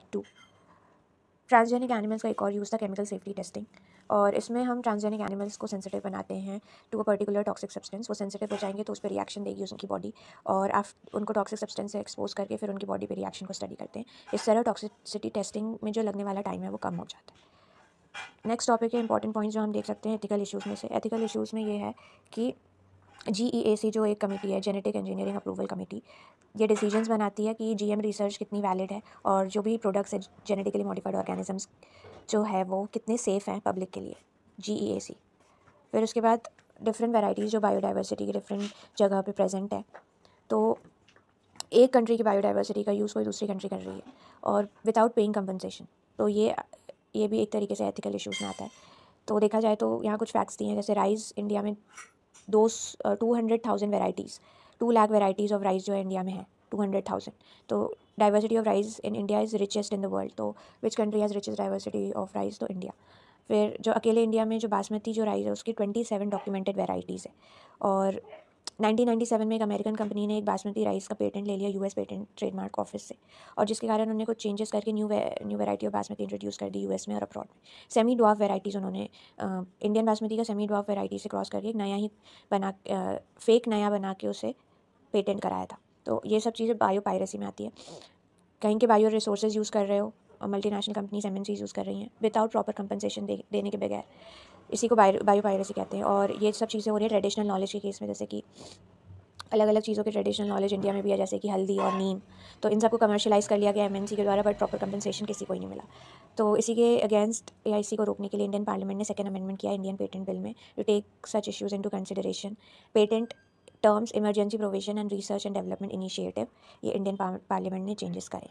Act 2। Transgenic animals का एक और यूज़ था केमिकल सेफ्टी टेस्टिंग, और इसमें हम ट्रांसजेनिक एनिमल्स को सेंसिटिव बनाते हैं to a particular toxic substance. वो सेंसिटिव हो जाएंगे तो उस पर रिएक्शन देगी उनकी बॉडी, और उनको टॉक्सिक सब्सटेंस से एक्सपोज करके फिर उनकी बॉडी पे रिएक्शन को स्टडी करते हैं। इस तरह टॉक्सिसिटी टेस्टिंग में जो लगने वाला टाइम है वो कम हो जाता है। नेक्स्ट टॉपिक है इंपॉर्टेंट पॉइंट्स जो हम देख सकते हैं एथिकल इशूज़ में से। एथिकल इशूज़ में ये है कि GEAC जो एक कमेटी है, जेनेटिक इंजीनियरिंग अप्रूवल कमेटी, ये डिसीजंस बनाती है कि GM रिसर्च कितनी वैलिड है और जो भी प्रोडक्ट्स है जेनेटिकली मॉडिफाइड ऑर्गेनिजम्स जो है वो कितने सेफ़ हैं पब्लिक के लिए, GEAC। फिर उसके बाद डिफरेंट वैराइटीज़ जो बायोडाइवर्सिटी की डिफरेंट जगह पे प्रेजेंट है, तो एक कंट्री की बायोडाइवर्सिटी का यूज़ कोई दूसरी कंट्री कर रही है और विदाउट पेइंग कंपनसेशन, तो ये भी एक तरीके से एथिकल इशूज़ में आता है। तो देखा जाए तो यहाँ कुछ फैक्ट्स दिए हैं, जैसे राइस इंडिया में 200,000 varieties, 2 lakh varieties of rice जो है इंडिया में है, 200,000। तो diversity of rice in India is richest in the world. तो which country has richest diversity of rice? तो इंडिया। फिर जो अकेले इंडिया में जो बासमती जो राइस है उसकी 27 डॉक्यूमेंटेड वेराइटीज़ है, और 1997 में एक अमेरिकन कंपनी ने एक बासमती राइस का पेटेंट ले लिया US पेटेंट ट्रेडमार्क ऑफिस से, और जिसके कारण उन्होंने कुछ चेंजेस करके new variety of basmati introduce कर दी US में और अब्रॉड में। सेमी ड्वार्फ वेराइटीज़ उन्होंने इंडियन बासमती का सेमी ड्वार्फ वेराइटी से क्रॉस करके एक नया ही फेक नया बना के उसे पेटेंट कराया था। तो ये सब चीज़ें बायो पायरेसी में आती है। कहीं के बायो रिसोर्सेज यूज़ कर रहे हो और मल्टीनेशनल कंपनीज MNCs यूज़ कर रही हैं विदाउट प्रॉपर कंपनसेशन देने के बगैर, इसी को बायो पायरेसी कहते हैं। और ये सब चीज़ें हो रही है ट्रेडिशनल नॉलेज के केस में, जैसे कि अलग अलग चीज़ों की ट्रेडिशनल नॉलेज इंडिया में भी है, जैसे कि हल्दी और नीम। तो इन सबको कमर्शलाइज़ कर लिया गया MNC के द्वारा, बट प्रॉपर कंपनसेशन किसी को ही नहीं मिला। तो इसी के अगेंस्ट या इसी को रोकने के लिए इंडियन पार्लियामेंट ने सेकंड अमेंडमेंट किया इंडियन पेटेंट बिल में, to take such issues into consideration. Patent terms, emergency provision and research and development initiative, ये इंडियन पार्लियामेंट ने चेंजेस करे।